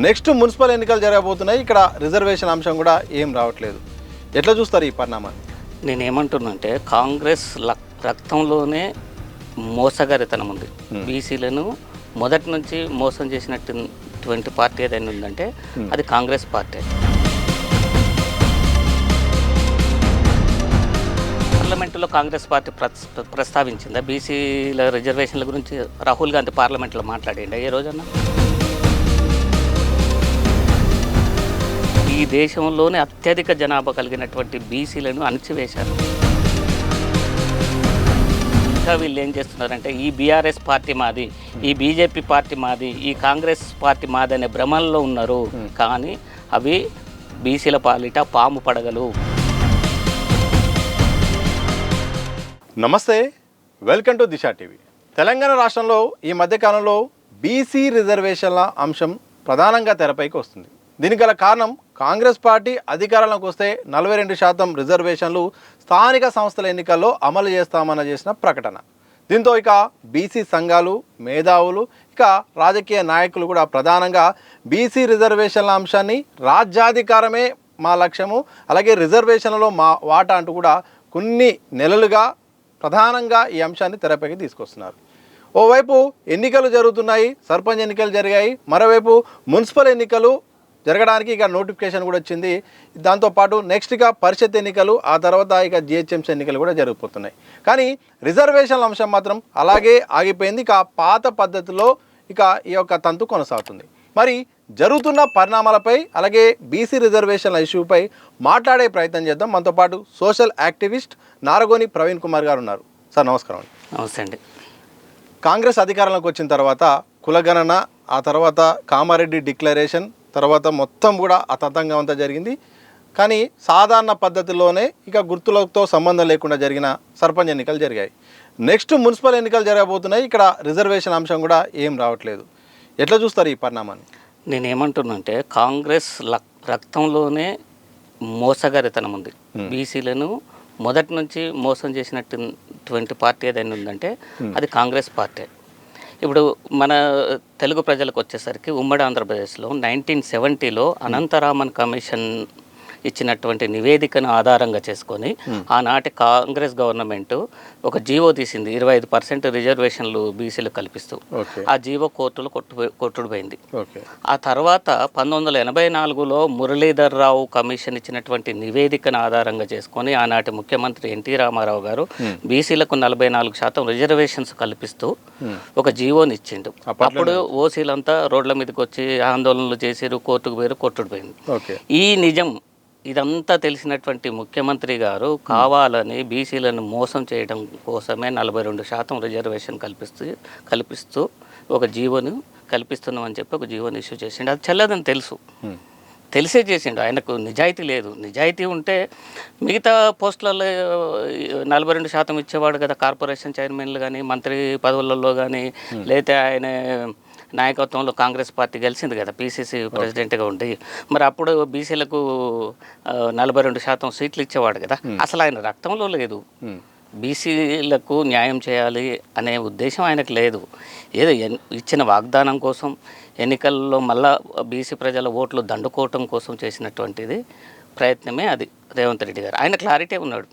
Next municipal ఎన్నికలు జరగబోతున్నాయి. ఇక్కడ రిజర్వేషన్ అంశం కూడా ఏం రావట్లేదు. ఎట్లా చూస్తారు ఈ పరిణామాన్ని? నేనేమంటున్నానంటే కాంగ్రెస్ రక్తంలోనే మోసగారితనం ఉంది. బీసీలను మొదటి నుంచి మోసం చేసినటువంటి పార్టీ ఏదైనా ఉందంటే అది కాంగ్రెస్ పార్టీ. పార్లమెంటులో కాంగ్రెస్ పార్టీ ప్రస్తావించిందా బీసీల రిజర్వేషన్ల గురించి? రాహుల్ గాంధీ పార్లమెంట్లో మాట్లాడిండా ఏ రోజన్నా? ఈ దేశంలోనే అత్యధిక జనాభా కలిగినటువంటి బీసీలను అణచివేశారు. ఇంకా వీళ్ళు ఏం చేస్తున్నారంటే ఈ బీఆర్ఎస్ పార్టీ మాది, ఈ బీజేపీ పార్టీ మాది, ఈ కాంగ్రెస్ పార్టీ మాది అనే భ్రమల్లో ఉన్నారు. కానీ అవి బీసీల పాలిట పాము పడగలు. నమస్తే, welcome to Disha TV. Telangana రాష్ట్రంలో ఈ మధ్యకాలంలో బీసీ రిజర్వేషన్ల అంశం ప్రధానంగా తెరపైకి వస్తుంది. దీనికి గల కారణం కాంగ్రెస్ పార్టీ అధికారంలోకి వస్తే 42% రిజర్వేషన్లు స్థానిక సంస్థల ఎన్నికల్లో అమలు చేస్తామని చేసిన ప్రకటన. దీంతో ఇక బీసీ సంఘాలు, మేధావులు, ఇక రాజకీయ నాయకులు కూడా ప్రధానంగా బీసీ రిజర్వేషన్ల అంశాన్ని రాజ్యాధికారమే మా లక్ష్యము, అలాగే రిజర్వేషన్లలో మా వాటా అంటూ కూడా కొన్ని నెలలుగా ప్రధానంగా ఈ అంశాన్ని తెరపైకి తీసుకొస్తున్నారు. ఓవైపు ఎన్నికలు జరుగుతున్నాయి, సర్పంచ్ ఎన్నికలు జరిగాయి, మరోవైపు మున్సిపల్ ఎన్నికలు జరగడానికి ఇక నోటిఫికేషన్ కూడా వచ్చింది. దాంతోపాటు నెక్స్ట్ ఇక పరిషత్ ఎన్నికలు, ఆ తర్వాత ఇక జిహెచ్ఎంసీ ఎన్నికలు కూడా జరిగిపోతున్నాయి. కానీ రిజర్వేషన్ల అంశం మాత్రం అలాగే ఆగిపోయింది. ఇక పాత పద్ధతిలో ఇక ఈ యొక్క తంతు కొనసాగుతుంది. మరి జరుగుతున్న పరిణామాలపై అలాగే బీసీ రిజర్వేషన్ల ఇష్యూపై మాట్లాడే ప్రయత్నం చేద్దాం. మనతో పాటు సోషల్ యాక్టివిస్ట్ నారగోని ప్రవీణ్ కుమార్ గారు ఉన్నారు. సార్ నమస్కారం. నమస్తే అండి. కాంగ్రెస్ అధికారంలోకి వచ్చిన తర్వాత కులగణన, ఆ తర్వాత కామారెడ్డి డిక్లరేషన్, తర్వాత మొత్తం కూడా అతతంగా అంతా జరిగింది. కానీ సాధారణ పద్ధతిలోనే ఇక గుర్తులతో సంబంధం లేకుండా జరిగిన సర్పంచ్ ఎన్నికలు జరిగాయి. నెక్స్ట్ మున్సిపల్ ఎన్నికలు జరగబోతున్నాయి. ఇక్కడ రిజర్వేషన్ అంశం కూడా ఏం రావట్లేదు. ఎట్లా చూస్తారు ఈ పరిణామాన్ని? నేనేమంటున్నానంటే కాంగ్రెస్ రక్తంలోనే మోసగారితనం ఉంది. బీసీలను మొదటి నుంచి మోసం చేసినటువంటి పార్టీ ఏదైనా ఉందంటే అది కాంగ్రెస్ పార్టీ. ఇప్పుడు మన తెలుగు ప్రజలకు వచ్చేసరికి ఉమ్మడి ఆంధ్రప్రదేశ్లో 1970లో అనంతరామన్ కమిషన్ ఇచ్చినటువంటి నివేదికను ఆధారంగా చేసుకొని ఆనాటి కాంగ్రెస్ గవర్నమెంట్ ఒక జీవో తీసింది, 25% రిజర్వేషన్లు బీసీలు కల్పిస్తూ. ఆ జీవో కోర్టులో కొట్టుడుపోయింది. ఆ తర్వాత 1984లో మురళీధర్ రావు కమిషన్ ఇచ్చినటువంటి నివేదికను ఆధారంగా చేసుకొని ఆనాటి ముఖ్యమంత్రి ఎన్టీ రామారావు గారు బీసీలకు 44% రిజర్వేషన్స్ కల్పిస్తూ ఒక జీవోని ఇచ్చిండు. అప్పుడు ఓసీలంతా రోడ్ల మీదకి వచ్చి ఆందోళనలు చేసిరు, కోర్టుకు పోయారు, కొట్టుడుపోయింది. ఈ నిజం ఇదంతా తెలిసినటువంటి ముఖ్యమంత్రి గారు కావాలని బీసీలను మోసం చేయడం కోసమే 42% రిజర్వేషన్ కల్పిస్తూ ఒక జీవోను కల్పిస్తున్నామని చెప్పి ఒక జీవోని ఇష్యూ చేసిండు. అది చెల్లదని తెలిసే చేసిండు. ఆయనకు నిజాయితీ లేదు. నిజాయితీ ఉంటే మిగతా పోస్టులలో 42% ఇచ్చేవాడు కదా. కార్పొరేషన్ చైర్మన్లు కానీ, మంత్రి పదవులలో కానీ, లేతే ఆయన నాయకత్వంలో కాంగ్రెస్ పార్టీ గెలిచింది కదా పీసీసీ ప్రెసిడెంట్గా ఉండి. మరి అప్పుడు బీసీలకు 42% సీట్లు ఇచ్చేవాడు కదా. అసలు ఆయన రక్తంలో లేదు. బీసీలకు న్యాయం చేయాలి అనే ఉద్దేశం ఆయనకు లేదు. ఏదో ఇచ్చిన వాగ్దానం కోసం ఎన్నికల్లో మళ్ళా బీసీ ప్రజల ఓట్లు దండుకోవటం కోసం చేసినటువంటిది ప్రయత్నమే అది రేవంత్ రెడ్డి గారు. ఆయన క్లారిటీ ఉన్నాడు.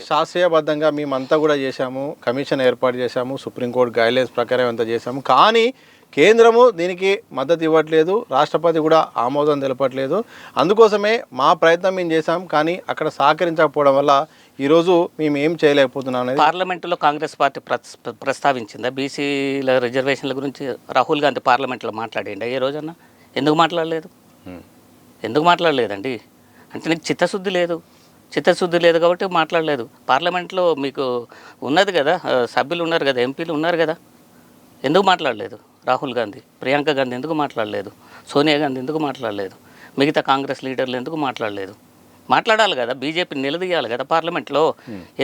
శాస్త్రీయబద్ధంగా మేమంతా కూడా చేశాము, కమిషన్ ఏర్పాటు చేశాము, సుప్రీంకోర్టు గైడ్లైన్స్ ప్రకారం అంతా చేశాము. కానీ కేంద్రము దీనికి మద్దతు ఇవ్వట్లేదు, రాష్ట్రపతి కూడా ఆమోదం తెలపట్లేదు. అందుకోసమే మా ప్రయత్నం మేము చేశాం, కానీ అక్కడ సహకరించకపోవడం వల్ల ఈరోజు మేము ఏం చేయలేకపోతున్నాం అనేది. పార్లమెంటులో కాంగ్రెస్ పార్టీ ప్రస్తావించిందా బీసీల రిజర్వేషన్ల గురించి? రాహుల్ గాంధీ పార్లమెంట్లో మాట్లాడిండా ఏ రోజన్నా? ఎందుకు మాట్లాడలేదండి? అంటే నీకు చిత్తశుద్ధి లేదు కాబట్టి మాట్లాడలేదు. పార్లమెంట్లో మీకు ఉన్నది కదా, సభ్యులు ఉన్నారు కదా, ఎంపీలు ఉన్నారు కదా. ఎందుకు మాట్లాడలేదు? రాహుల్ గాంధీ, ప్రియాంక గాంధీ ఎందుకు మాట్లాడలేదు? సోనియా గాంధీ ఎందుకు మాట్లాడలేదు? మిగతా కాంగ్రెస్ లీడర్లు ఎందుకు మాట్లాడలేదు? మాట్లాడాలి కదా, బీజేపీ నిలదీయాలి కదా పార్లమెంట్లో.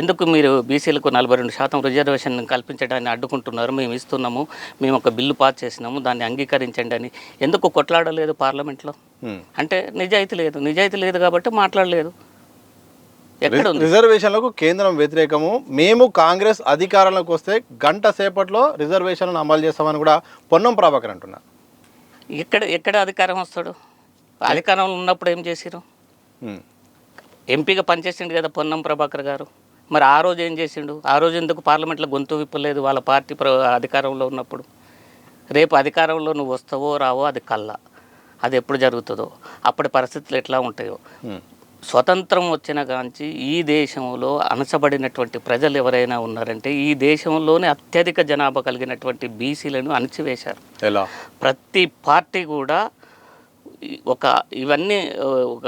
ఎందుకు మీరు బీసీలకు 42% రిజర్వేషన్ కల్పించడాన్ని అడ్డుకుంటున్నారు? మేము ఇస్తున్నాము, మేము ఒక బిల్లు పాస్ చేసినాము, దాన్ని అంగీకరించండి అని ఎందుకు కొట్లాడలేదు పార్లమెంట్లో? అంటే నిజాయితీ లేదు కాబట్టి మాట్లాడలేదు. రిజర్వేషన్లకు కేంద్రం వ్యతిరేకము, మేము కాంగ్రెస్ అధికారంలోకి వస్తే గంట సేపట్లో రిజర్వేషన్లను అమలు చేస్తామని కూడా పొన్నం ప్రభాకర్ అంటున్నారు. ఎక్కడ అధికారం వస్తాడు? అధికారంలో ఉన్నప్పుడు ఏం చేసిరు? ఉమ్. ఎంపీగా పనిచేసిండు కదా పొన్నం ప్రభాకర్ గారు. మరి ఆ రోజు ఏం చేసిండు? ఆ రోజు ఎందుకు పార్లమెంట్లో గొంతు విప్పలేదు వాళ్ళ పార్టీ అధికారంలో ఉన్నప్పుడు? రేపు అధికారంలో నువ్వు వస్తావో రావో అది కల్లా, అది ఎప్పుడు జరుగుతుందో, అప్పటి పరిస్థితులు ఎట్లా ఉంటాయో. ఉమ్. స్వతంత్రం వచ్చిన కాంచి ఈ దేశంలో అణచబడినటువంటి ప్రజలు ఎవరైనా ఉన్నారంటే ఈ దేశంలోనే అత్యధిక జనాభా కలిగినటువంటి బీసీలను అణచివేశారు. ఎలా? ప్రతి పార్టీ కూడా ఇవన్నీ ఒక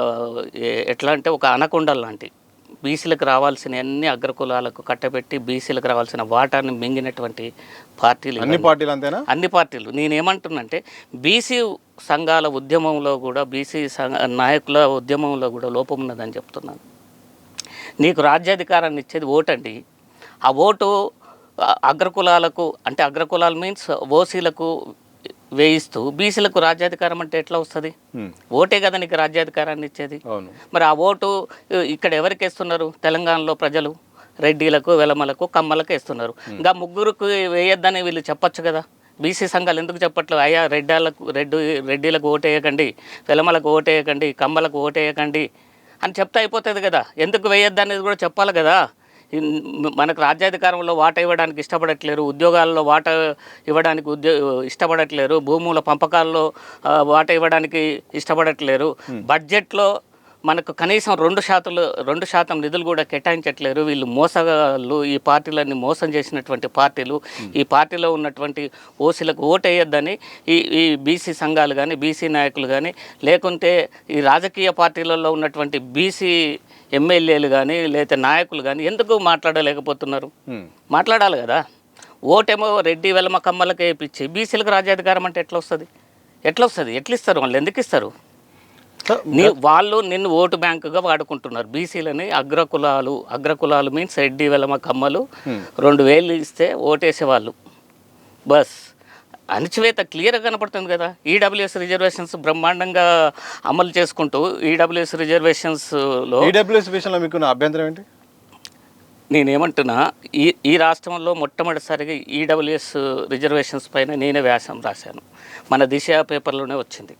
ఎట్లా అంటే ఒక అనకొండలు లాంటి బీసీలకు రావాల్సిన అన్ని అగ్రకులాలకు కట్టబెట్టి బీసీలకు రావాల్సిన వాటాన్ని మింగినటువంటి పార్టీలు. అన్ని పార్టీలు అంతేనా? అన్ని పార్టీలు. నేనేమంటున్నంటే బీసీ సంఘాల ఉద్యమంలో కూడా బీసీ నాయకుల ఉద్యమంలో కూడా లోపం ఉన్నదని చెప్తున్నాను. నీకు రాజ్యాధికారాన్ని ఇచ్చేది ఓటు అండి. ఆ ఓటు అగ్రకులాలకు అంటే అగ్రకులాలు మీన్స్ ఓసీలకు వేయిస్తూ బీసీలకు రాజ్యాధికారం అంటే ఎట్లా వస్తుంది? ఓటే కదా నీకు రాజ్యాధికారాన్ని ఇచ్చేది. మరి ఆ ఓటు ఇక్కడ ఎవరికి వేస్తున్నారు? తెలంగాణలో ప్రజలు రెడ్డిలకు, వెలమలకు, కమ్మలకు వేస్తున్నారు. ఇంకా ముగ్గురికి వేయొద్దని వీళ్ళు చెప్పొచ్చు కదా. బీసీ సంఘాలు ఎందుకు చెప్పట్లేదు? అయ్యా రెడ్డిలకు ఓటేయకండి, వెలమలకు ఓటేయకండి, కమ్మలకు ఓటేయకండి అని చెప్తే అయిపోతుంది కదా. ఎందుకు వేయొద్దు అనేది కూడా చెప్పాలి కదా. మనకు రాజ్యాధికారంలో వాటా ఇవ్వడానికి ఇష్టపడట్లేరు, ఉద్యోగాల్లో వాటా ఇవ్వడానికి ఇష్టపడట్లేరు, భూముల పంపకాల్లో వాటా ఇవ్వడానికి ఇష్టపడట్లేరు, బడ్జెట్లో మనకు కనీసం 2% నిధులు కూడా కేటాయించట్లేరు. వీళ్ళు మోసగాళ్ళు, ఈ పార్టీలన్నీ మోసం చేసినటువంటి పార్టీలు. ఈ పార్టీలో ఉన్నటువంటి ఓసీలకు ఓటేయొద్దని ఈ బీసీ సంఘాలు కానీ బీసీ నాయకులు కానీ లేకుంటే ఈ రాజకీయ పార్టీలలో ఉన్నటువంటి బీసీ ఎమ్మెల్యేలు కానీ లేకపోతే నాయకులు కానీ ఎందుకు మాట్లాడలేకపోతున్నారు? మాట్లాడాలి కదా. ఓటేమో రెడ్డి వెలమ కమ్మలకే ఇప్పించి బీసీలకు రాజ్యాధికారం అంటే ఎట్లా వస్తుంది? ఎట్లా ఇస్తారు? వాళ్ళు ఎందుకు ఇస్తారు? వాళ్ళు నిన్ను ఓటు బ్యాంకుగా వాడుకుంటున్నారు. బీసీలని అగ్రకులాలు మీన్స్ రెడ్డి వెలమ కమ్మలు 2000 ఇస్తే ఓటేసేవాళ్ళు. బస్ అణచివేత క్లియర్గా కనపడుతుంది కదా. ఈడబ్ల్యూఎస్ రిజర్వేషన్స్ బ్రహ్మాండంగా అమలు చేసుకుంటూ ఈడబ్ల్యూఎస్ రిజర్వేషన్స్లో ఈడబ్ల్యూఎస్ విషయంలో మీకు అభ్యంతరం ఏంటి? నేనేమంటున్నా, ఈ రాష్ట్రంలో మొట్టమొదటిసారిగా ఈడబ్ల్యూఎస్ రిజర్వేషన్స్ పైన నేనే వ్యాసం రాశాను. మన దిశ పేపర్లోనే వచ్చింది.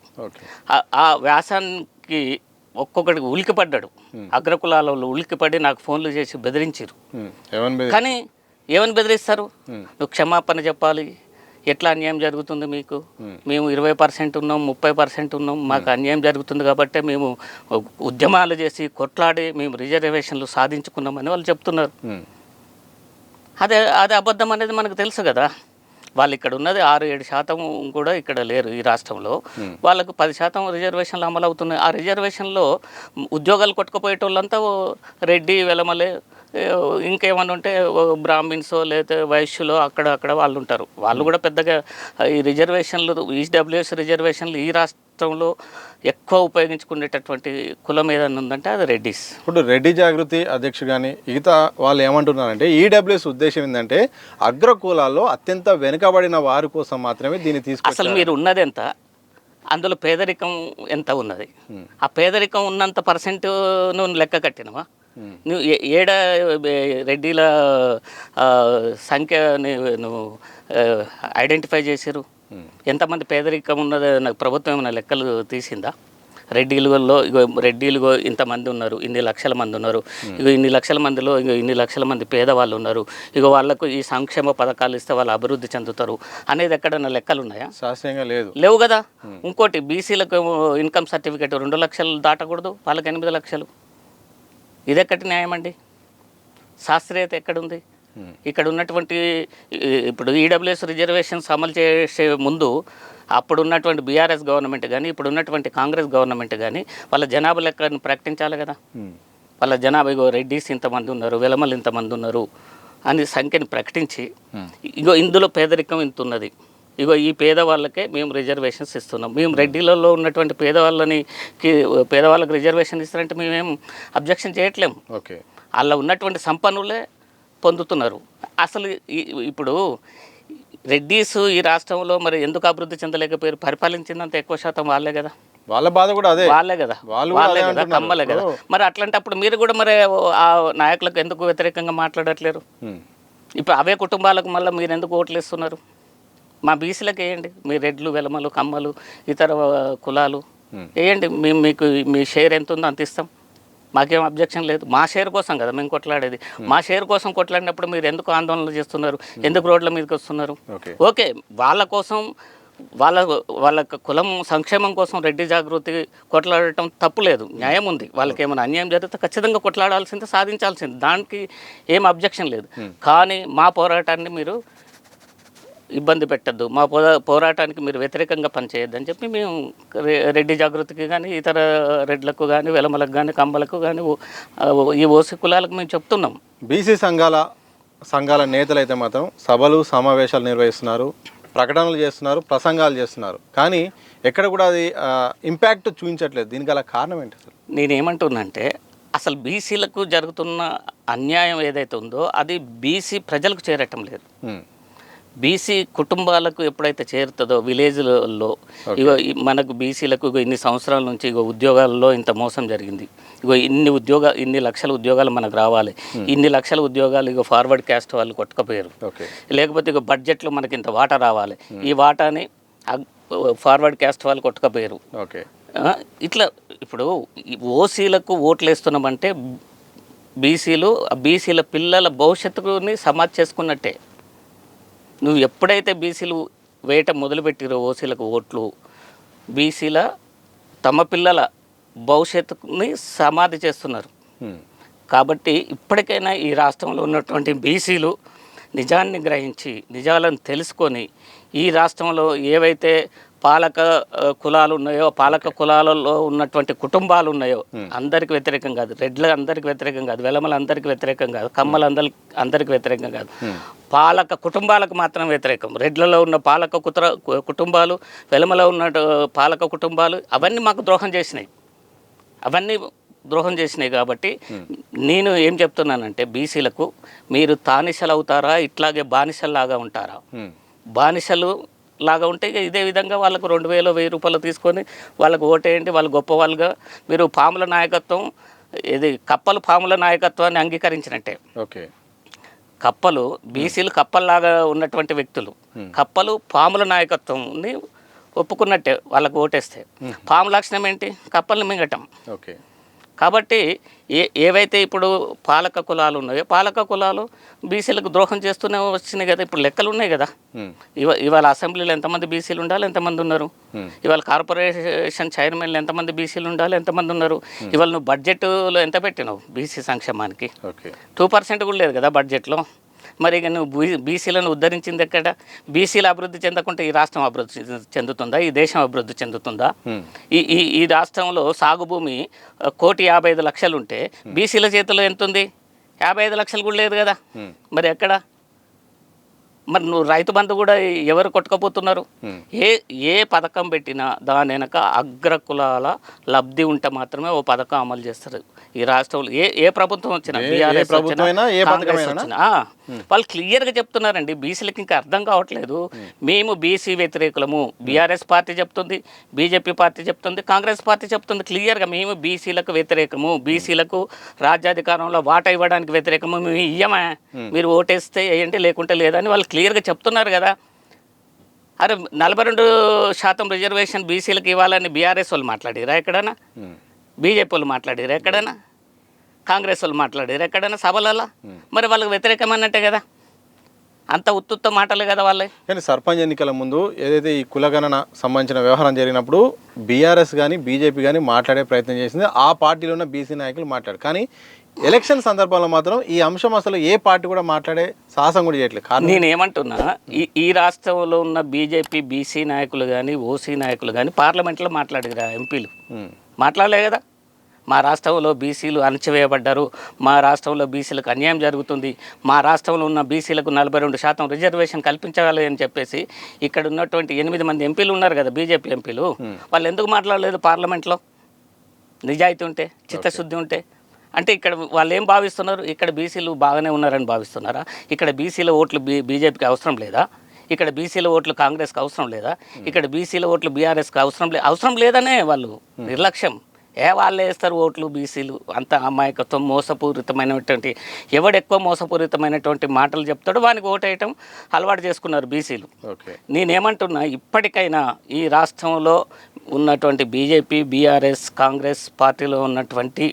ఆ వ్యాసానికి ఒక్కొక్కడికి ఉలికిపడ్డాడు. అగ్రకులాలలో ఉలికిపడి నాకు ఫోన్లు చేసి బెదిరించారు. కానీ ఏమని బెదిరిస్తారు? నువ్వు క్షమాపణ చెప్పాలి, ఎట్లా అన్యాయం జరుగుతుంది మీకు, మేము 20% ఉన్నాం, 30% ఉన్నాం, మాకు అన్యాయం జరుగుతుంది కాబట్టి మేము ఉద్యమాలు చేసి కొట్లాడి మేము రిజర్వేషన్లు సాధించుకున్నామని వాళ్ళు చెప్తున్నారు. అదే అబద్ధం అనేది మనకు తెలుసు కదా. వాళ్ళు ఇక్కడ ఉన్నది 6-7% కూడా ఇక్కడ లేరు ఈ రాష్ట్రంలో. వాళ్ళకు 10% రిజర్వేషన్లు అమలు అవుతున్నాయి. ఆ రిజర్వేషన్లో ఉద్యోగాలు కొట్టుకుపోయేటోళ్ళంతా రెడ్డి వెలమలే, ఇంకేమన్నా ఉంటే బ్రాహ్మిన్సో లేకపోతే వైశ్యులో అక్కడ వాళ్ళు ఉంటారు. వాళ్ళు కూడా పెద్దగా ఈ రిజర్వేషన్లు ఈడబ్ల్యూఎస్ రిజర్వేషన్లు ఈ రాష్ట్రంలో ఎక్కువ ఉపయోగించుకునేటటువంటి కులం ఏదైనా ఉందంటే అది రెడ్డిస్. ఇప్పుడు రెడ్డి జాగృతి అధ్యక్షుడు కానీ మిగతా వాళ్ళు ఏమంటున్నారంటే ఈడబ్ల్యూఎస్ ఉద్దేశం ఏంటంటే అగ్రకులాల్లో అత్యంత వెనుకబడిన వారి కోసం మాత్రమే దీన్ని తీసుకు. అసలు మీరు ఉన్నది ఎంత, అందులో పేదరికం ఎంత ఉన్నది, ఆ పేదరికం ఉన్నంత % నువ్వు లెక్క కట్టినవా? నువ్వు రెడ్డిల సంఖ్య నువ్వు ఐడెంటిఫై చేసారు? ఎంతమంది పేదరికం ఉన్నదో నాకు ప్రభుత్వం ఏమైనా లెక్కలు తీసిందా? రెడ్డిలుగో ఇంతమంది ఉన్నారు, ఇన్ని లక్షల మంది ఉన్నారు, ఇన్ని లక్షల మందిలో ఇన్ని లక్షల మంది పేదవాళ్ళు ఉన్నారు, వాళ్ళకు ఈ సంక్షేమ పథకాలు ఇస్తే వాళ్ళు అభివృద్ధి చెందుతారు అనేది ఎక్కడన్నా లెక్కలు ఉన్నాయా? శాస్త్రీయంగా లేవు కదా. ఇంకోటి బీసీలకు ఇన్కమ్ సర్టిఫికేట్ 2 లక్షలు దాటకూడదు, వాళ్ళకి 8 లక్షలు. ఇదెక్కటి న్యాయం అండి? శాస్త్రీయత ఎక్కడుంది? ఇక్కడ ఉన్నటువంటి ఇప్పుడు ఈడబ్ల్యూఎస్ రిజర్వేషన్స్ అమలు చేసే ముందు అప్పుడు ఉన్నటువంటి బీఆర్ఎస్ గవర్నమెంట్ కానీ ఇప్పుడు ఉన్నటువంటి కాంగ్రెస్ గవర్నమెంట్ కానీ వాళ్ళ జనాభా లెక్కను ప్రకటించాలి కదా. వాళ్ళ జనాభా రెడ్డిస్ ఇంతమంది ఉన్నారు, వెలమలు ఇంతమంది ఉన్నారు అని సంఖ్యను ప్రకటించి ఇందులో పేదరికం ఇంత ఉన్నది, ఈ పేదవాళ్ళకే మేము రిజర్వేషన్స్ ఇస్తున్నాం, మేము రెడ్డిలలో ఉన్నటువంటి పేదవాళ్ళకి రిజర్వేషన్ ఇస్తారంటే మేమేం అబ్జెక్షన్ చేయట్లేము. అలా ఉన్నటువంటి సంపన్నులే పొందుతున్నారు. అసలు ఇప్పుడు రెడ్డిస్ ఈ రాష్ట్రంలో మరి ఎందుకు అభివృద్ధి చెందలేకపోయారు? పరిపాలించినంత ఎక్కువ శాతం వాళ్ళే కదా. వాళ్ళ బాధ కూడా అదే, వాళ్ళే కదా, కమ్మలే కదా. మరి అట్లాంటప్పుడు మీరు కూడా మరి ఆ నాయకులకు ఎందుకు వ్యతిరేకంగా మాట్లాడట్లేరు? ఇప్పుడు అవే కుటుంబాలకు మళ్ళీ మీరు ఎందుకు ఓట్లు ఇస్తున్నారు? మా బీసీలకు వేయండి, మీ రెడ్లు వెలమలు కమ్మలు ఇతర కులాలు వేయండి, మేము మీకు మీ షేర్ ఎంత ఉందో అంత ఇస్తాం, మాకేం అబ్జెక్షన్ లేదు. మా షేర్ కోసం కదా మేము కొట్లాడేది. మా షేర్ కోసం కొట్లాడినప్పుడు మీరు ఎందుకు ఆందోళనలు చేస్తున్నారు, ఎందుకు రోడ్ల మీదకి వస్తున్నారు? ఓకే, వాళ్ళ కోసం వాళ్ళ కులం సంక్షేమం కోసం రెడ్డి జాగృతి కొట్లాడటం తప్పు లేదు, న్యాయం ఉంది. వాళ్ళకి ఏమైనా అన్యాయం జరిగితే ఖచ్చితంగా కొట్లాడాల్సిందే, సాధించాల్సింది, దానికి ఏం అబ్జెక్షన్ లేదు. కానీ మా పోరాటాన్ని మీరు ఇబ్బంది పెట్టద్దు, మా పోరాటానికి మీరు వ్యతిరేకంగా పనిచేయద్దు అని చెప్పి మేము రెడ్డి జాగృతికి కానీ ఇతర రెడ్లకు కానీ వెలమలకు కానీ కమ్మలకు కానీ ఈ ఓసీ కులాలకు మేము చెప్తున్నాం. బీసీ సంఘాల నేతలు అయితే మాత్రం సభలు సమావేశాలు నిర్వహిస్తున్నారు, ప్రకటనలు చేస్తున్నారు, ప్రసంగాలు చేస్తున్నారు, కానీ ఎక్కడ కూడా అది ఇంపాక్ట్ చూపించట్లేదు. దీనికి గల కారణం ఏంటి అసలు? నేనేమంటున్నానంటే అసలు బీసీలకు జరుగుతున్న అన్యాయం ఏదైతే ఉందో అది బీసీ ప్రజలకు చేరటం లేదు. బీసీ కుటుంబాలకు ఎప్పుడైతే చేరుతుందో విలేజ్లలో, ఇగో మనకు బీసీలకు ఇన్ని సంవత్సరాల నుంచి ఇగో ఉద్యోగాల్లో ఇంత మోసం జరిగింది, ఇగో ఇన్ని లక్షల ఉద్యోగాలు మనకు రావాలి, ఇన్ని లక్షల ఉద్యోగాలు ఇగో ఫార్వర్డ్ క్యాస్ట్ వాళ్ళు కొట్టకపోయారు, లేకపోతే ఇగో బడ్జెట్లో మనకి ఇంత వాటా రావాలి, ఈ వాటాని ఫార్వర్డ్ క్యాస్ట్ వాళ్ళు కొట్టకపోయారు. ఇట్లా ఇప్పుడు ఓసీలకు ఓట్లు వేస్తున్నామంటే బీసీల పిల్లల భవిష్యత్తుని సమాధి చేసుకున్నట్టే. నువ్వు ఎప్పుడైతే బీసీలు వేయటం మొదలుపెట్టిరో ఓసీలకు ఓట్లు, బీసీల తమ పిల్లల భవిష్యత్తుని సమాధి చేస్తున్నారు. కాబట్టి ఇప్పటికైనా ఈ రాష్ట్రంలో ఉన్నటువంటి బీసీలు నిజాన్ని గ్రహించి నిజాలను తెలుసుకొని ఈ రాష్ట్రంలో ఏవైతే పాలక కులాలు ఉన్నాయో, పాలక కులాలలో ఉన్నటువంటి కుటుంబాలు ఉన్నాయో అందరికి వ్యతిరేకం కాదు, రెడ్ల అందరికి వ్యతిరేకం కాదు, వెలమల అందరికి వ్యతిరేకం కాదు, కమ్మల అందరికి వ్యతిరేకం కాదు, పాలక కుటుంబాలకు మాత్రం వ్యతిరేకం. రెడ్లలో ఉన్న పాలక కుటుంబాలు, వెలమలో ఉన్న పాలక కుటుంబాలు అవన్నీ మాకు ద్రోహం చేసినాయి. కాబట్టి నేను ఏం చెప్తున్నానంటే బీసీలకు మీరు తానిసలు అవుతారా, ఇట్లాగే బానిసల్లాగా ఉంటారా? బానిసలు లాగా ఉంటే ఇదే విధంగా వాళ్ళకు 2000 1000 తీసుకొని వాళ్ళకు ఓటేయండి, వాళ్ళు గొప్ప వాళ్ళుగా మీరు పాముల నాయకత్వం, ఇది కప్పలు పాముల నాయకత్వాన్ని అంగీకరించినట్టే. కప్పలు బీసీలు కప్పల్లాగా ఉన్నటువంటి వ్యక్తులు, కప్పలు పాముల నాయకత్వంని ఒప్పుకున్నట్టే వాళ్ళకు ఓటేస్తే. పాము లక్షణం ఏంటి? కప్పల్ని మింగటం. కాబట్టి ఏవైతే ఇప్పుడు పాలక కులాలు ఉన్నాయో పాలక కులాలు బీసీలకు ద్రోహం చేస్తూనే వచ్చినాయి కదా. ఇప్పుడు లెక్కలు ఉన్నాయి కదా, ఇవాళ అసెంబ్లీలో ఎంతమంది బీసీలు ఉండాలి, ఎంతమంది ఉన్నారు? ఇవాళ కార్పొరేషన్ చైర్మన్లు ఎంతమంది బీసీలు ఉండాలి, ఎంతమంది ఉన్నారు? ఇవాళ నువ్వు బడ్జెట్లో ఎంత పెట్టినావు బీసీ సంక్షేమానికి? 2% కూడా లేదు కదా బడ్జెట్లో. మరి ఇక నువ్వు బీసీలను ఉద్ధరించింది ఎక్కడ? బీసీలు అభివృద్ధి చెందకుంటే ఈ రాష్ట్రం అభివృద్ధి చెందుతుందా? ఈ దేశం అభివృద్ధి చెందుతుందా? ఈ రాష్ట్రంలో సాగు భూమి 1,55,00,000 ఉంటే బీసీల చేతిలో ఎంత ఉంది? 55 లక్షలు కూడా లేదు కదా. మరి ఎక్కడ? మరి నువ్వు రైతు బంధు కూడా ఎవరు కొట్టుకపోతున్నారు? ఏ పథకం పెట్టినా దాని వెనక అగ్రకులాల లబ్ధి ఉంటే మాత్రమే ఓ పథకం అమలు చేస్తారు ఈ రాష్ట్రంలో. ఏ ప్రభుత్వం వచ్చినా, బీఆర్ఎస్ వచ్చినా, కాంగ్రెస్ వచ్చినా వాళ్ళు క్లియర్గా చెప్తున్నారండి. బీసీలకి ఇంకా అర్థం కావట్లేదు. మేము బీసీ వ్యతిరేకులము, బీఆర్ఎస్ పార్టీ చెప్తుంది, బీజేపీ పార్టీ చెప్తుంది, కాంగ్రెస్ పార్టీ చెప్తుంది క్లియర్గా మేము బీసీలకు వ్యతిరేకము, బీసీలకు రాజ్యాధికారంలో వాటా ఇవ్వడానికి వ్యతిరేకము, మేము ఇయ్యమా, మీరు ఓటేస్తే వేయండి లేకుంటే లేదని వాళ్ళు క్లియర్గా చెప్తున్నారు కదా. అరే 42% రిజర్వేషన్ బీసీలకు ఇవ్వాలని బీఆర్ఎస్ వాళ్ళు మాట్లాడారా ఎక్కడైనా? బీజేపీ వాళ్ళు మాట్లాడారు ఎక్కడైనా? కాంగ్రెస్ వాళ్ళు మాట్లాడారు ఎక్కడైనా సభలలో? మరి వాళ్ళకి వ్యతిరేకమన్నట్టే కదా. అంత ఉత్తుత్త మాటలే కదా వాళ్ళే. కానీ సర్పంచ్ ఎన్నికల ముందు ఏదైతే ఈ కులగణన సంబంధించిన వ్యవహారం జరిగినప్పుడు బీఆర్ఎస్ కానీ బీజేపీ కానీ మాట్లాడే ప్రయత్నం చేసింది, ఆ పార్టీలో ఉన్న బీసీ నాయకులు మాట్లాడారు. కానీ ఎలక్షన్ సందర్భంలో మాత్రం ఈ అంశం అసలు ఏ పార్టీ కూడా మాట్లాడే సాహసం కూడా చేయట్లేదు. నేనేమంటున్నా, ఈ రాష్ట్రంలో ఉన్న బీజేపీ బీసీ నాయకులు కానీ ఓసీ నాయకులు కానీ పార్లమెంట్లో మాట్లాడారు, ఎంపీలు మాట్లాడలే కదా. మా రాష్ట్రంలో బీసీలు అణచివేయబడ్డారు, మా రాష్ట్రంలో బీసీలకు అన్యాయం జరుగుతుంది, మా రాష్ట్రంలో ఉన్న బీసీలకు 42% రిజర్వేషన్ కల్పించాలి అని చెప్పేసి ఇక్కడ ఉన్నటువంటి 8 మంది ఎంపీలు ఉన్నారు కదా బీజేపీ ఎంపీలు, వాళ్ళు ఎందుకు మాట్లాడలేదు పార్లమెంట్లో? నిజాయితీ ఉంటే, చిత్తశుద్ధి ఉంటే. అంటే ఇక్కడ వాళ్ళు ఏం భావిస్తున్నారు? ఇక్కడ బీసీలు బాగానే ఉన్నారని భావిస్తున్నారా? ఇక్కడ బీసీల ఓట్లు బీజేపీకి అవసరం లేదా? ఇక్కడ బీసీల ఓట్లు కాంగ్రెస్కి అవసరం లేదా? ఇక్కడ బీసీల ఓట్లు బీఆర్ఎస్కి అవసరం లేదనే వాళ్ళు నిర్లక్ష్యం. వాళ్ళే వేస్తారు ఓట్లు బీసీలు, అంత అమాయకత్వం, మోసపూరితమైనటువంటి, ఎవడెక్కువ మోసపూరితమైనటువంటి మాటలు చెప్తాడో వానికి ఓటు వేయటం అలవాటు చేసుకున్నారు బీసీలు. ఓకే. నేనేమంటున్నా, ఇప్పటికైనా ఈ రాష్ట్రంలో ఉన్నటువంటి బీజేపీ, బీఆర్ఎస్, కాంగ్రెస్ పార్టీలో ఉన్నటువంటి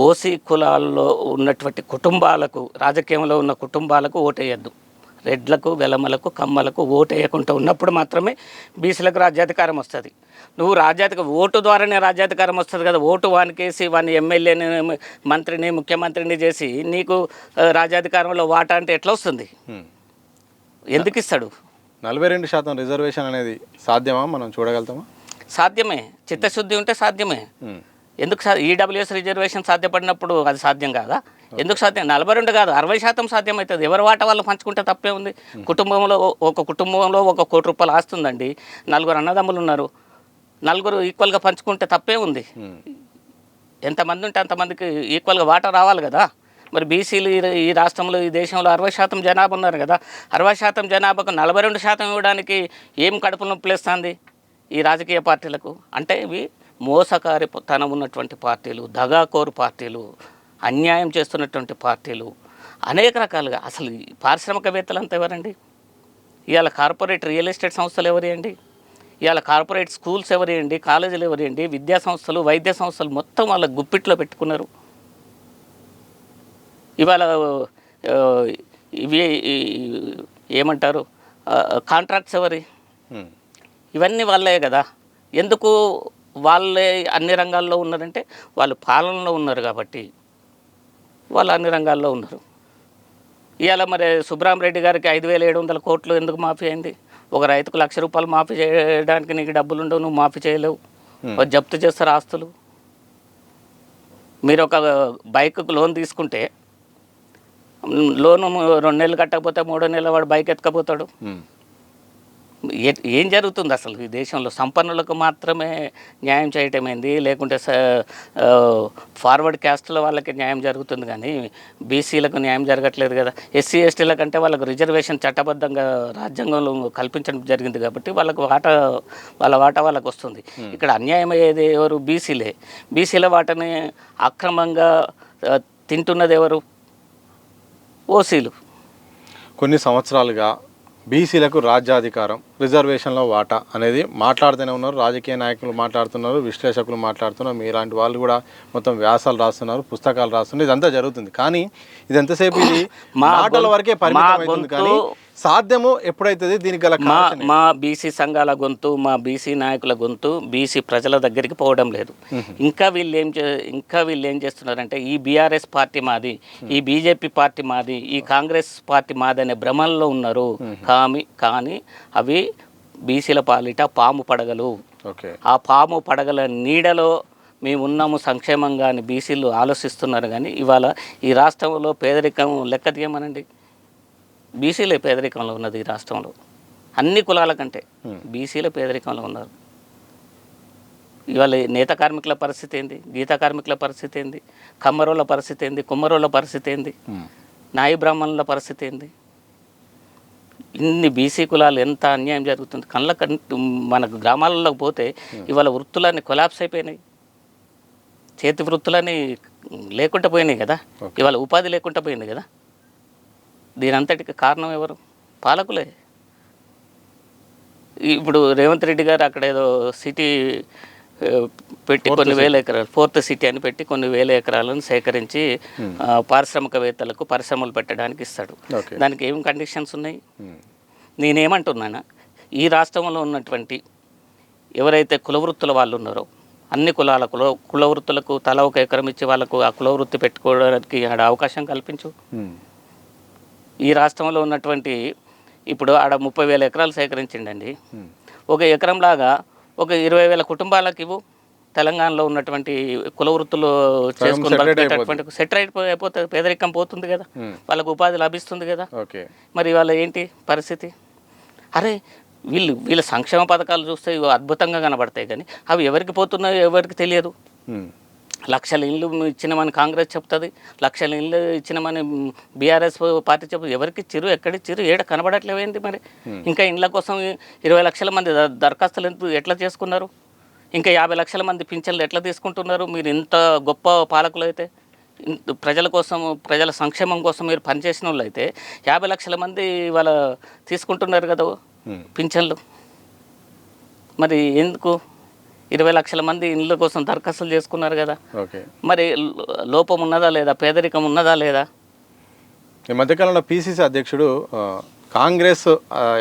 ఓసీ కులాల్లో ఉన్నటువంటి కుటుంబాలకు, రాజకీయంలో ఉన్న కుటుంబాలకు ఓటేయద్దు. రెడ్లకు, వెలమలకు, కమ్మలకు ఓటేయకుండా ఉన్నప్పుడు మాత్రమే బీసీలకు రాజ్యాధికారం వస్తుంది. నువ్వు ఓటు ద్వారానే రాజ్యాధికారం వస్తుంది కదా. ఓటు వానికేసి వాని ఎమ్మెల్యేని, మంత్రిని, ముఖ్యమంత్రిని చేసి నీకు రాజ్యాధికారంలో వాటా అంటే ఎట్లా వస్తుంది? ఎందుకు ఇస్తాడు? 42% రిజర్వేషన్ అనేది సాధ్యమా? మనం చూడగలుగుతామా? సాధ్యమే, చిత్తశుద్ధి ఉంటే సాధ్యమే. ఎందుకు ఈడబ్ల్యూఎస్ రిజర్వేషన్ సాధ్యపడినప్పుడు అది సాధ్యం కాదా? ఎందుకు సాధ్యం? 42 కాదు, 60% సాధ్యమవుతుంది. ఎవరి వాటా వాళ్ళు పంచుకుంటే తప్పే ఉంది. ఒక కుటుంబంలో 1 కోటి రూపాయలు ఆస్తుందండి, 4 అన్నదమ్ములు ఉన్నారు, 4 ఈక్వల్గా పంచుకుంటే తప్పే ఉంది. ఎంతమంది ఉంటే అంతమందికి ఈక్వల్గా వాటా రావాలి కదా. మరి బీసీలు ఈ రాష్ట్రంలో, ఈ దేశంలో 60% జనాభా ఉన్నారు కదా. 60% జనాభాకు 42% ఇవ్వడానికి ఏం కడుపు నొప్పిలేస్తుంది ఈ రాజకీయ పార్టీలకు? అంటే ఇవి మోసకారితనం ఉన్నటువంటి పార్టీలు, దగాకోరు పార్టీలు, అన్యాయం చేస్తున్నటువంటి పార్టీలు అనేక రకాలుగా. అసలు పారిశ్రామికవేత్తలు అంతా ఎవరండి? ఇవాళ కార్పొరేట్ రియల్ ఎస్టేట్ సంస్థలు ఎవరేయండి? ఇవాళ కార్పొరేట్ స్కూల్స్ ఎవరేయండి? కాలేజీలు ఎవరేయండి? విద్యా సంస్థలు, వైద్య సంస్థలు మొత్తం వాళ్ళ గుప్పిట్లో పెట్టుకున్నారు. ఇవాళ ఇవి ఏమంటారు, కాంట్రాక్ట్స్ ఎవరి? ఇవన్నీ వాళ్ళే కదా. ఎందుకు వాళ్ళే అన్ని రంగాల్లో ఉన్నారంటే వాళ్ళు పాలనలో ఉన్నారు కాబట్టి వాళ్ళు అన్ని రంగాల్లో ఉన్నారు. ఇవాళ మరి సుబ్రహ్మరెడ్డి గారికి 5,700 కోట్లు ఎందుకు మాఫీ అయింది? ఒక రైతుకు 1,00,000 రూపాయలు మాఫీ చేయడానికి నీకు డబ్బులు ఉండవు, నువ్వు మాఫీ చేయలేవు. జప్తు చేస్తారు ఆస్తులు. మీరు ఒక బైక్కు లోన్ తీసుకుంటే లోను 2 నెలలు కట్టకపోతే 3వ నెల వాడు బైక్ ఎత్తుకపోతాడు. ఏం జరుగుతుంది అసలు ఈ దేశంలో? సంపన్నులకు మాత్రమే న్యాయం చేయటమైంది, లేకుంటే ఫార్వర్డ్ క్యాస్ట్లో వాళ్ళకి న్యాయం జరుగుతుంది కానీ బీసీలకు న్యాయం జరగట్లేదు కదా. ఎస్సీ ఎస్టీల కంటే వాళ్ళకు రిజర్వేషన్ చట్టబద్ధంగా రాజ్యాంగంలో కల్పించడం జరిగింది కాబట్టి వాళ్ళ వాటా వాళ్ళకు వస్తుంది. ఇక్కడ అన్యాయం అయ్యేది ఎవరు? బీసీలే. బీసీల వాటని అక్రమంగా తింటున్నది ఎవరు? ఓసీలు. కొన్ని సంవత్సరాలుగా బీసీలకు రాజ్యాధికారం, రిజర్వేషన్లో వాటా అనేది మాట్లాడుతూనే ఉన్నారు. రాజకీయ నాయకులు మాట్లాడుతున్నారు, విశ్లేషకులు మాట్లాడుతున్నారు, మీలాంటి వాళ్ళు కూడా మొత్తం వ్యాసాలు రాస్తున్నారు, పుస్తకాలు రాస్తున్నారు. ఇదంతా జరుగుతుంది. కానీ ఇది ఎంతసేపు ఇది మాటల వరకే పరిమితం అవుతుంది. కానీ సాధ్యము ఎప్పుడైతుంది? దీనికి గల మా బీసీ సంఘాల గొంతు, మా బీసీ నాయకుల గొంతు బీసీ ప్రజల దగ్గరికి పోవడం లేదు. ఇంకా వీళ్ళు ఏం చేస్తున్నారంటే ఈ బీఆర్ఎస్ పార్టీ మాది, ఈ బీజేపీ పార్టీ మాది, ఈ కాంగ్రెస్ పార్టీ మాది అనే భ్రమల్లో ఉన్నారు. కానీ అవి బీసీల పాలిట పాము పడగలు. ఆ పాము పడగల నీడలో మేము ఉన్నాము సంక్షేమంగా అని బీసీలు ఆలోచిస్తున్నారు. కానీ ఇవాళ ఈ రాష్ట్రంలో పేదరికం లెక్క తీయమనండి. బీసీలే పేదరికంలో ఉన్నది ఈ రాష్ట్రంలో. అన్ని కులాల కంటే బీసీలే పేదరికంలో ఉన్నారు. ఇవాళ నేత కార్మికుల పరిస్థితి ఏంది? గీత కార్మికుల పరిస్థితి ఏంది? కమ్మరోళ్ళ పరిస్థితి ఏంది? కుమ్మరోళ్ళ పరిస్థితి ఏంది? నాయి బ్రాహ్మణుల పరిస్థితి ఏంది? ఇన్ని బీసీ కులాలు ఎంత అన్యాయం జరుగుతుంది. మనకు గ్రామాలలోకి పోతే ఇవాళ వృత్తులన్నీ కొలాప్స్ అయిపోయినాయి. చేతి వృత్తులన్నీ లేకుండా పోయినాయి కదా. ఇవాళ ఉపాధి లేకుండా పోయింది కదా. దీనంతటికి కారణం ఎవరు? పాలకులే. ఇప్పుడు రేవంత్ రెడ్డి గారు అక్కడ ఏదో సిటీ పెట్టి కొన్ని వేల ఎకరాలు, 4th సిటీ అని పెట్టి కొన్ని వేల ఎకరాలను సేకరించి పారిశ్రామికవేత్తలకు పరిశ్రమలు పెట్టడానికి ఇస్తాడు. దానికి ఏం కండిషన్స్ ఉన్నాయి? నేనేమంటున్నాను, ఈ రాష్ట్రంలో ఉన్నటువంటి ఎవరైతే కులవృత్తుల వాళ్ళు ఉన్నారో అన్ని కులాల కులవృత్తులకు తల 1 ఎకరం ఇచ్చి వాళ్ళకు ఆ కులవృత్తి పెట్టుకోవడానికి ఆడ అవకాశం కల్పించు. ఈ రాష్ట్రంలో ఉన్నటువంటి ఇప్పుడు ఆడ 30,000 ఎకరాలు సేకరించిండండి. 1 ఎకరం లాగా ఒక 20,000 కుటుంబాలకు ఇవ్వు. తెలంగాణలో ఉన్నటువంటి కుల వృత్తులు చేసుకుని బతికేటటువంటి సెట్ అయిపోతుంది, పేదరికం పోతుంది కదా, వాళ్ళకు ఉపాధి లభిస్తుంది కదా. మరి వాళ్ళ ఏంటి పరిస్థితి? అరే వీళ్ళ సంక్షేమ పథకాలు చూస్తే అద్భుతంగా కనబడతాయి కానీ అవి ఎవరికి పోతున్నాయో ఎవరికి తెలియదు. 1,00,000 ఇళ్ళు ఇచ్చినామని కాంగ్రెస్ చెప్తుంది, 1,00,000 ఇళ్ళు ఇచ్చినామని బీఆర్ఎస్ పార్టీ చెప్తుంది. ఎవరికి ఇచ్చిరు, ఎక్కడిచ్చిరు, ఏడ కనబడట్లేవేంటి? మరి ఇంకా ఇండ్ల కోసం 20 లక్షల మంది దరఖాస్తులు ఎట్లా చేసుకున్నారు? ఇంకా 50 లక్షల మంది పింఛన్లు ఎట్లా తీసుకుంటున్నారు? మీరు ఇంత గొప్ప పాలకులు అయితే, ప్రజల కోసం, ప్రజల సంక్షేమం కోసం మీరు పనిచేసిన వాళ్ళు అయితే 50 లక్షల మంది వాళ్ళ తీసుకుంటున్నారు కదా పింఛన్లు. మరి ఎందుకు 20 లక్షల మంది ఇళ్ళ కోసం దరఖాస్తులు చేసుకున్నారు కదా? ఓకే, మరి లోపం ఉన్నదా లేదా? పేదరికం ఉన్నదా లేదా? ఈ మధ్యకాలంలో పిసిసి అధ్యక్షుడు కాంగ్రెస్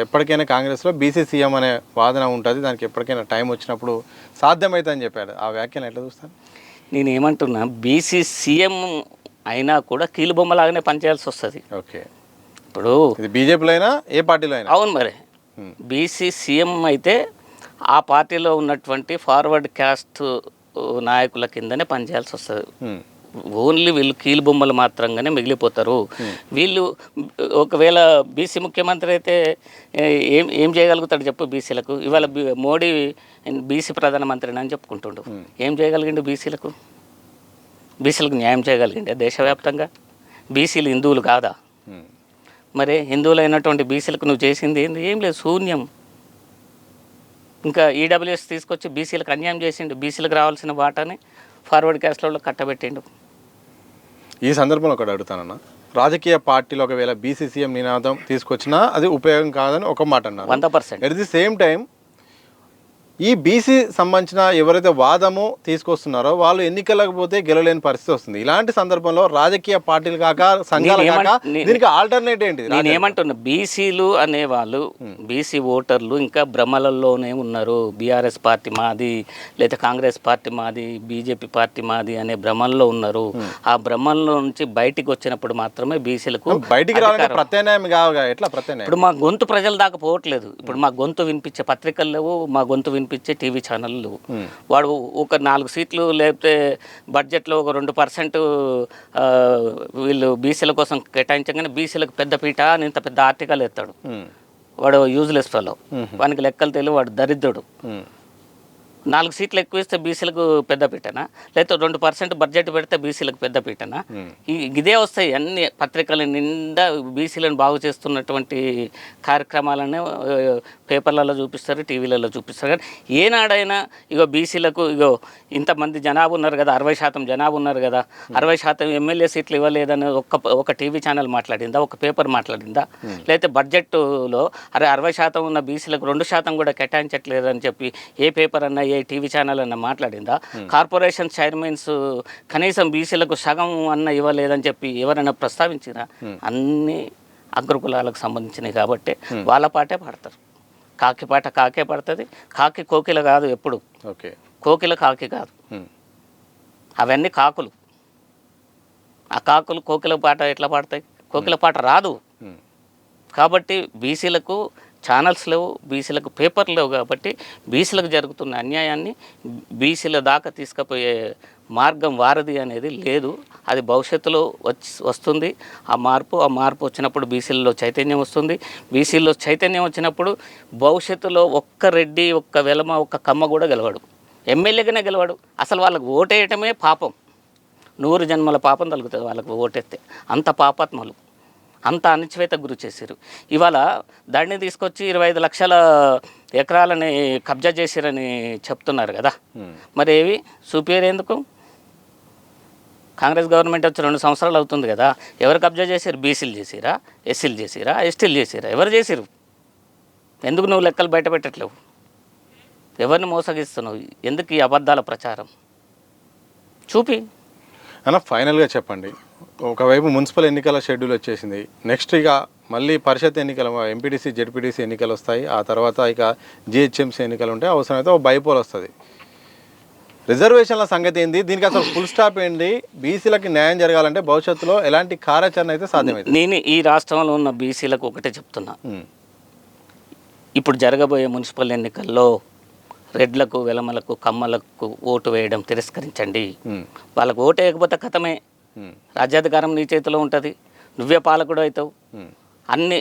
ఎప్పటికైనా కాంగ్రెస్లో బీసీ సీఎం అనే వాదన ఉంటుంది, దానికి ఎప్పటికైనా టైం వచ్చినప్పుడు సాధ్యమవుతుందని చెప్పాడు. ఆ వ్యాఖ్యను ఎట్లా చూస్తాను? నేను ఏమంటున్నా, బీసీ సీఎం అయినా కూడా కీలుబొమ్మలాగానే పనిచేయాల్సి వస్తుంది. ఓకే, ఇప్పుడు ఇది బీజేపీలో అయినా ఏ పార్టీలో అయినా. అవును, మరి బీసీ సీఎం అయితే ఆ పార్టీలో ఉన్నటువంటి ఫార్వర్డ్ క్యాస్ట్ నాయకుల కిందనే పనిచేయాల్సి వస్తుంది. ఓన్లీ వీళ్ళు కీలుబొమ్మలు మాత్రంగానే మిగిలిపోతారు. వీళ్ళు ఒకవేళ బీసీ ముఖ్యమంత్రి అయితే ఏం చేయగలుగుతాడు చెప్పు బీసీలకు? ఇవాళ మోడీ బీసీ ప్రధానమంత్రిని అని చెప్పుకుంటుండు. ఏం చేయగలిగిండు బీసీలకు? బీసీలకు న్యాయం చేయగలిగిండే దేశవ్యాప్తంగా? బీసీలు హిందువులు కాదా? మరి హిందువులైనటువంటి బీసీలకు నువ్వు చేసింది ఏంది? ఏం లేదు, శూన్యం. ఇంకా ఈడబ్ల్యూఎస్ తీసుకొచ్చి బీసీలకు అన్యాయం చేసిండు. బీసీలకు రావాల్సిన వాటాని ఫార్వర్డ్ క్యాస్ట్లో కట్టబెట్టిండు. ఈ సందర్భంలో ఒకటి అడుగుతానన్న, రాజకీయ పార్టీలు ఒకవేళ బీసీ సీఎం నినాదం తీసుకొచ్చినా అది ఉపయోగం కాదని ఒక మాట అన్నారు. 100%. ఎట్ ది సేమ్ టైం ఈ బీసీ సంబంధించిన ఎవరైతే వాదము తీసుకొస్తున్నారో వాళ్ళు ఎన్నికలకు పోతే గెలలేని పరిస్థితి వస్తుంది. ఇలాంటి సందర్భంలో రాజకీయ పార్టీలు కాక సంఘాలు కాక దీనికి ఆల్టర్నేట్ ఏంటి? నేను ఏమంటున్నా, బీసీలు అనేవాళ్ళు, బీసీ ఓటర్లు ఇంకా భ్రమలలోనే ఉన్నారు. బీఆర్ఎస్ పార్టీ మాది, లేదా కాంగ్రెస్ పార్టీ మాది, బీజేపీ పార్టీ మాది అనే భ్రమంలో ఉన్నారు. ఆ భ్రమంలో నుంచి బయటికి వచ్చినప్పుడు మాత్రమే బీసీలకు బయటికి రావాలంటే ప్రత్యామ్నాయం కావుగా. ఎట్లా ప్రత్యామ్నాయం? ఇప్పుడు మా గొంతు ప్రజల దాకా పోవట్లేదు. ఇప్పుడు మా గొంతు వినిపించే పత్రికలు లేవు, మా గొంతు వినిపించే టీవీ ఛానళ్ళు లేవు. వాడు ఒక 4 సీట్లు లేకపోతే బడ్జెట్లో ఒక 2% వీళ్ళు బీసీల కోసం కేటాయించగానే బీసీలకు పెద్ద పీట అని ఇంత పెద్ద ఆర్టికల్ ఎత్తాడు. వాడు యూజ్లెస్ ఫెలో, వానికి లెక్కలు తెలియదు, వాడు దరిద్రుడు. 4 సీట్లు ఎక్కువ ఇస్తే బీసీలకు పెద్ద పీటనా, లేకపోతే 2% బడ్జెట్ పెడితే బీసీలకు పెద్ద పీటనా? ఇదే వస్తాయి అన్ని పత్రికల నిండా. బీసీలను బాగు చేస్తున్నటువంటి కార్యక్రమాలనే పేపర్లలో చూపిస్తారు, టీవీలలో చూపిస్తారు. కానీ ఏనాడైనా ఇగో బీసీలకు ఇగో ఇంతమంది జనాభా ఉన్నారు కదా, 60% జనాభా ఉన్నారు కదా, 60% ఎమ్మెల్యే సీట్లు ఇవ్వలేదని ఒక టీవీ ఛానల్ మాట్లాడిందా? ఒక పేపర్ మాట్లాడిందా? లేకపోతే బడ్జెట్లో 60% ఉన్న బీసీలకు 2% కూడా కేటాయించట్లేదని చెప్పి ఏ పేపర్ అన్నా, ఏ టీవీ ఛానల్ అన్న మాట్లాడిందా? కార్పొరేషన్ చైర్మన్స్ కనీసం బీసీలకు సగం అన్న ఇవ్వలేదని చెప్పి ఎవరైనా ప్రస్తావించినా? అన్ని అగ్రకులాలకు సంబంధించినవి కాబట్టి వాళ్ళ పాటే పాడతారు. కాకి పాట కాకే పడుతుంది. కాకి కోకిల కాదు ఎప్పుడు. ఓకే, కోకిల కాకి కాదు, అవన్నీ కాకులు. ఆ కాకులు కోకిల పాట ఎట్లా పాడతాయి? కోకిల పాట రాదు. కాబట్టి బీసీలకు ఛానల్స్ లేవు, బీసీలకు పేపర్లు లేవు. కాబట్టి బీసీలకు జరుగుతున్న అన్యాయాన్ని బీసీల దాకా తీసుకుపోయే మార్గం వారధి అనేది లేదు. అది భవిష్యత్తులో వస్తుంది. ఆ మార్పు వచ్చినప్పుడు బీసీలలో చైతన్యం వస్తుంది. బీసీలో చైతన్యం వచ్చినప్పుడు భవిష్యత్తులో ఒక్క రెడ్డి, ఒక్క వెలమ, ఒక్క కమ్మ కూడా గెలవాడు, ఎమ్మెల్యేగానే గెలవాడు. అసలు వాళ్ళకు ఓటేయటమే పాపం. 100 జన్మల పాపం తగులుతుంది వాళ్ళకు ఓటేస్తే. అంత పాపాత్మలు, అంత అణచివేతకు గురి చేశారు. ఇవాళ దాన్ని తీసుకొచ్చి 25 లక్షల ఎకరాలని కబ్జా చేశారని చెప్తున్నారు కదా. మరి ఏవి చూపేరు ఎందుకు? కాంగ్రెస్ గవర్నమెంట్ వచ్చి 2 సంవత్సరాలు అవుతుంది కదా. ఎవరు కబ్జా చేశారు? బీసీలు చేసిరా, ఎస్సీలు చేసిరా, ఎస్టీలు చేసిరా? ఎవరు చేసిరు? ఎందుకు నువ్వు లెక్కలు బయట పెట్టట్లేవు? ఎవరిని మోసగిస్తున్నావు? ఎందుకు ఈ అబద్ధాల ప్రచారం? చూపి అన్న. ఫైనల్గా చెప్పండి, ఒకవైపు మున్సిపల్ ఎన్నికల షెడ్యూల్ వచ్చేసింది. నెక్స్ట్ ఇక మళ్ళీ పరిషత్ ఎన్నికలు, ఎంపీటీసీ జెడ్పీటీసీ ఎన్నికలు వస్తాయి. ఆ తర్వాత ఇక జిహెచ్ఎంసీ ఎన్నికలు ఉంటాయి. అవసరమైతే ఒక బైపోల్ వస్తుంది. రిజర్వేషన్ల సంగతి ఏంది? దీనికి అసలు ఫుల్ స్టాప్ ఏంటి? బీసీలకి న్యాయం జరగాలంటే భవిష్యత్తులో ఎలాంటి కార్యాచరణ అయితే సాధ్యమైంది? నేను ఈ రాష్ట్రంలో ఉన్న బీసీలకు ఒకటే చెప్తున్నా, ఇప్పుడు జరగబోయే మున్సిపల్ ఎన్నికల్లో రెడ్లకు, వెలమలకు, కమ్మలకు ఓటు వేయడం తిరస్కరించండి. వాళ్ళకు ఓటు వేయకపోతే కథమే. రాజ్యాధికారం నీ చేతిలో ఉంటుంది. నువ్వే పాలకుడు అవుతావు.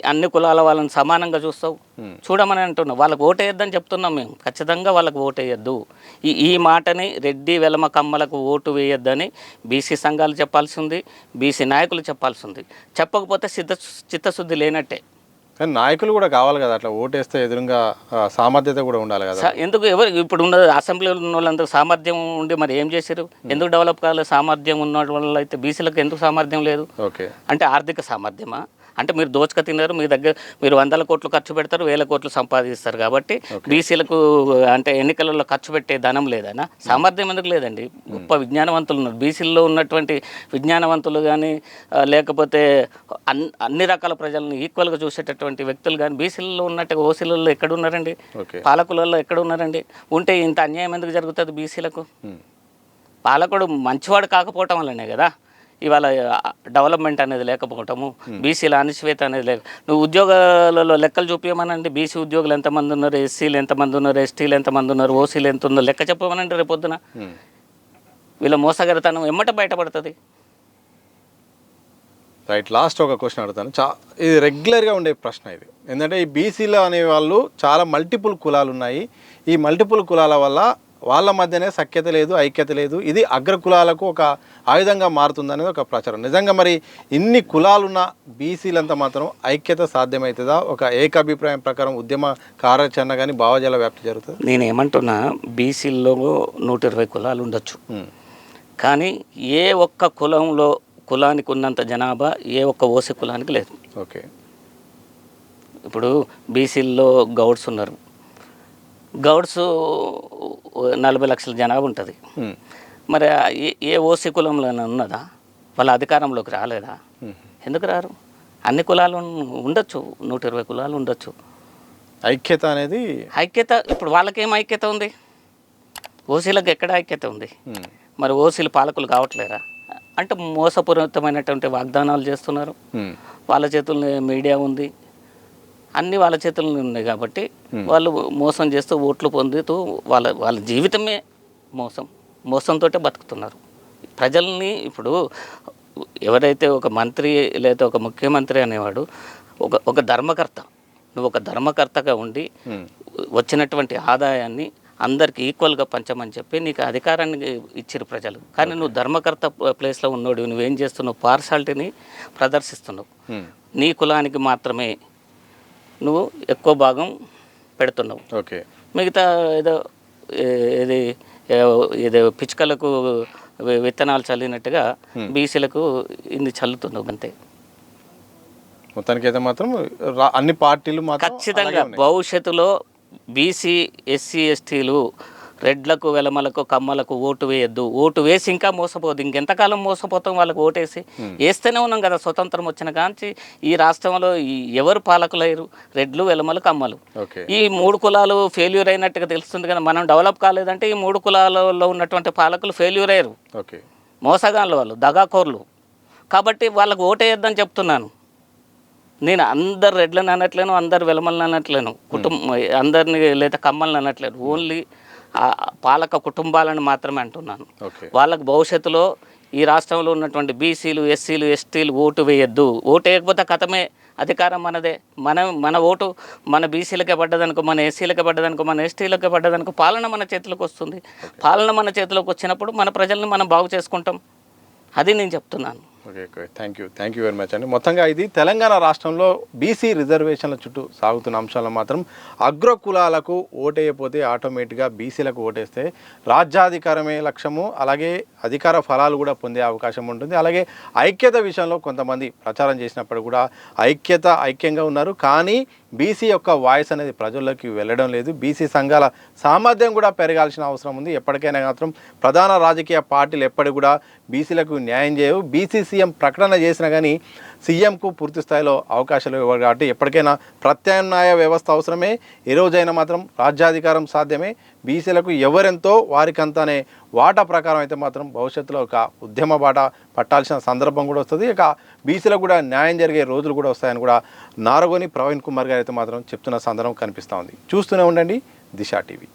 అన్ని కులాల వాళ్ళని సమానంగా చూస్తావు. చూడమని అంటున్నావు. వాళ్ళకు ఓటేయొద్దని చెప్తున్నాం మేము. ఖచ్చితంగా వాళ్ళకు ఓటేయొద్దు. ఈ మాటని రెడ్డి, వెలమ, కమ్మలకు ఓటు వేయొద్దని బీసీ సంఘాలు చెప్పాల్సి ఉంది, బీసీ నాయకులు చెప్పాల్సి ఉంది. చెప్పకపోతే చిత్తశుద్ధి లేనట్టే. కానీ నాయకులు కూడా కావాలి కదా, అట్లా ఓటేస్తే ఎదురుగా సామర్థ్యత కూడా ఉండాలి కదా. ఎందుకు ఎవరు ఇప్పుడు ఉన్న అసెంబ్లీలో ఉన్న వాళ్ళందరూ సామర్థ్యం ఉండి మరి ఏం చేశారు? ఎందుకు డెవలప్ కావాలి? సామర్థ్యం ఉన్న వాళ్ళు అయితే బీసీలకు ఎందుకు సామర్థ్యం లేదు? ఓకే, అంటే ఆర్థిక సామర్థ్యమా? అంటే మీరు దోచుక తిన్నారు, మీ దగ్గర మీరు 100 కోట్లు ఖర్చు పెడతారు, 1000 కోట్లు సంపాదిస్తారు కాబట్టి బీసీలకు అంటే ఎన్నికలలో ఖర్చు పెట్టే ధనం లేదనా? సామర్థ్యం ఎందుకు లేదండి? గొప్ప విజ్ఞానవంతులు ఉన్నారు బీసీల్లో ఉన్నటువంటి విజ్ఞానవంతులు కానీ, లేకపోతే అన్ని రకాల ప్రజలను ఈక్వల్గా చూసేటటువంటి వ్యక్తులు కానీ బీసీలలో ఉన్నట్టు ఓసీలలో ఎక్కడున్నారండి? పాలకులలో ఎక్కడున్నారండి? ఉంటే ఇంత అన్యాయం ఎందుకు జరుగుతుంది బీసీలకు? పాలకుడు మంచివాడు కాకపోవటం వల్లనే కదా ఇవాళ డెవలప్మెంట్ అనేది లేకపోవటము, బీసీల అణచివేత అనేది లేక. నువ్వు ఉద్యోగాలలో లెక్కలు చూపించమనండి, బీసీ ఉద్యోగులు ఎంతమంది ఉన్నారు, ఎస్సీలు ఎంతమంది ఉన్నారు, ఎస్టీలు ఎంతమంది ఉన్నారు, ఓసీలు ఎంత ఉన్నారు లెక్క చెప్పమనండి రేపొద్దున. వీళ్ళ మోసగరితనం ఎమ్మట బయటపడుతుంది. రైట్, లాస్ట్ ఒక క్వశ్చన్ అడుగుతాను. ఇది రెగ్యులర్గా ఉండే ప్రశ్న ఇది. ఎందుకంటే ఈ బీసీలు అనే వాళ్ళు చాలా మల్టిపుల్ కులాలు ఉన్నాయి. ఈ మల్టిపుల్ కులాల వల్ల వాళ్ళ మధ్యనే సఖ్యత లేదు, ఐక్యత లేదు. ఇది అగ్ర కులాలకు ఒక ఆయుధంగా మారుతుందనేది ఒక ప్రచారం. నిజంగా మరి ఇన్ని కులాలున్న బీసీలంతా మాత్రం ఐక్యత సాధ్యమవుతుందా? ఒక ఏకాభిప్రాయం ప్రకారం ఉద్యమ కార్యాచరణ కానీ భావజాల వ్యాప్తి జరుగుతుంది? నేను ఏమంటున్నా, బీసీల్లో 120 కులాలు ఉండొచ్చు, కానీ ఏ ఒక్క కులంలో కులానికి ఉన్నంత జనాభా ఏ ఒక్క ఓసీ కులానికి లేదు. ఓకే, ఇప్పుడు బీసీల్లో గౌడ్స్ ఉన్నారు, గౌడ్స్ 40 లక్షల జనాభా ఉంటుంది. మరి ఏ ఓసీ కులంలో ఉన్నదా? వాళ్ళ అధికారంలోకి రాలేదా? ఎందుకు రారు? అన్ని కులాలు ఉండొచ్చు, 120 కులాలు ఉండొచ్చు. ఐక్యత అనేది ఇప్పుడు వాళ్ళకేం ఐక్యత ఉంది? ఓసీలకు ఎక్కడ ఐక్యత ఉంది? మరి ఓసీలు పాలకులు కావట్లేరా? అంటే మోసపూరితమైనటువంటి వాగ్దానాలు చేస్తున్నారు. వాళ్ళ చేతుల్లో మీడియా ఉంది, అన్నీ వాళ్ళ చేతుల్లో ఉన్నాయి కాబట్టి వాళ్ళు మోసం చేస్తూ ఓట్లు పొందుతూ వాళ్ళ జీవితమే మోసంతో బతుకుతున్నారు ప్రజల్ని. ఇప్పుడు ఎవరైతే ఒక మంత్రి లేదా ఒక ముఖ్యమంత్రి అనేవాడు ఒక ధర్మకర్త, నువ్వు ఒక ధర్మకర్తగా ఉండి వచ్చినటువంటి ఆదాయాన్ని అందరికి ఈక్వల్గా పంచమని చెప్పి నీకు అధికారాన్ని ఇచ్చిరు ప్రజలు. కానీ నువ్వు ధర్మకర్త ప్లేస్లో ఉన్నోడు, నువ్వేం చేస్తున్నావు? పార్షాలిటీని ప్రదర్శిస్తున్నావు. నీ కులానికి మాత్రమే నువ్వు ఎక్కువ భాగం పెడుతున్నావు. ఓకే, మిగతా ఏదో పిచ్చుకలకు విత్తనాలు చల్లినట్టుగా బీసీలకు ఇన్ని చల్లుతున్నావు అంతే. మొత్తానికి అయితే మాత్రం అన్ని పార్టీలు ఖచ్చితంగా భవిష్యత్తులో బీసీ ఎస్సీ ఎస్టీలు రెడ్లకు వెలమలకు కమ్మలకు ఓటు వేయద్దు. ఓటు వేసి ఇంకా మోసపోదు. ఇంకెంతకాలం మోసపోతాం వాళ్ళకు ఓటేసి? వేస్తూనే ఉన్నాం కదా స్వతంత్రం వచ్చిన కాంచి. ఈ రాష్ట్రంలో ఎవరు పాలకులయ్యారు? రెడ్లు, వెలమలు, కమ్మలు. ఈ 3 కులాలు ఫెయిల్యూర్ అయినట్టుగా తెలుస్తుంది కదా. మనం డెవలప్ కాలేదంటే ఈ 3 కులాలలో ఉన్నటువంటి పాలకులు ఫెయిల్యూర్ అయ్యారు. మోసగాళ్ళు, వాళ్ళు దగాకోర్లు. కాబట్టి వాళ్ళకు ఓటేయద్దని చెప్తున్నాను. నేను అందరు రెడ్లను అనట్లేను, అందరు వెలమలను అనట్లేను, అందరిని లేదా కమ్మలను అనట్లేను. ఓన్లీ పాలక కుటుంబాలను మాత్రమే అంటున్నాను. వాళ్ళకు భవిష్యత్తులో ఈ రాష్ట్రంలో ఉన్నటువంటి బీసీలు, ఎస్సీలు, ఎస్టీలు ఓటు వేయద్దు. ఓటు వేయకపోతే కథమే, అధికారం మనదే. మన ఓటు మన బీసీలకే పడ్డదనుకో, మన ఎస్సీలకే పడ్డదనుకో, మన ఎస్టీలకే పడ్డదనుకో, పాలన మన చేతిలోకి వస్తుంది. పాలన మన చేతిలోకి వచ్చినప్పుడు మన ప్రజల్ని మనం బాగు చేసుకుంటాం. అది నేను చెప్తున్నాను. Okay, thank you very much అండి. మొత్తంగా ఇది తెలంగాణ రాష్ట్రంలో బీసీ రిజర్వేషన్ల చుట్టూ సాగుతున్న అంశాలను మాత్రం అగ్ర కులాలకు ఓటేయకపోతే ఆటోమేటిక్గా బీసీలకు ఓటేస్తే రాజ్యాధికారమే లక్ష్యము, అలాగే అధికార ఫలాలు కూడా పొందే అవకాశం ఉంటుంది. అలాగే ఐక్యత విషయంలో కొంతమంది ప్రచారం చేసినప్పుడు కూడా ఐక్యంగా ఉన్నారు, కానీ బీసీ యొక్క వాయిస్ అనేది ప్రజల్లోకి వెళ్ళడం లేదు. బీసీ సంఘాల సామర్థ్యం కూడా పెరగాల్సిన అవసరం ఉంది. ఎప్పటికైనా మాత్రం ప్రధాన రాజకీయ పార్టీలు ఎప్పటికి కూడా బీసీలకు న్యాయం చేయవు. బీసీ సీఎం ప్రకటన చేసినా కానీ సీఎంకు పూర్తి స్థాయిలో అవకాశాలు ఇవ్వరు. కాబట్టి ఎప్పటికైనా ప్రత్యామ్నాయ వ్యవస్థ అవసరమే. ఏ రోజైనా మాత్రం రాజ్యాధికారం సాధ్యమే. బీసీలకు ఎవరెంతో వారికంతానే వాటా ప్రకారం అయితే మాత్రం భవిష్యత్తులో ఒక ఉద్యమ బాట పట్టాల్సిన సందర్భం కూడా వస్తుంది. ఇక బీసీలకు కూడా న్యాయం జరిగే రోజులు కూడా వస్తాయని కూడా నారగోని ప్రవీణ్ కుమార్ గారు అయితే మాత్రం చెప్తున్న సందర్భం కనిపిస్తూ ఉంది. చూస్తూనే ఉండండి దిశ టీవీ.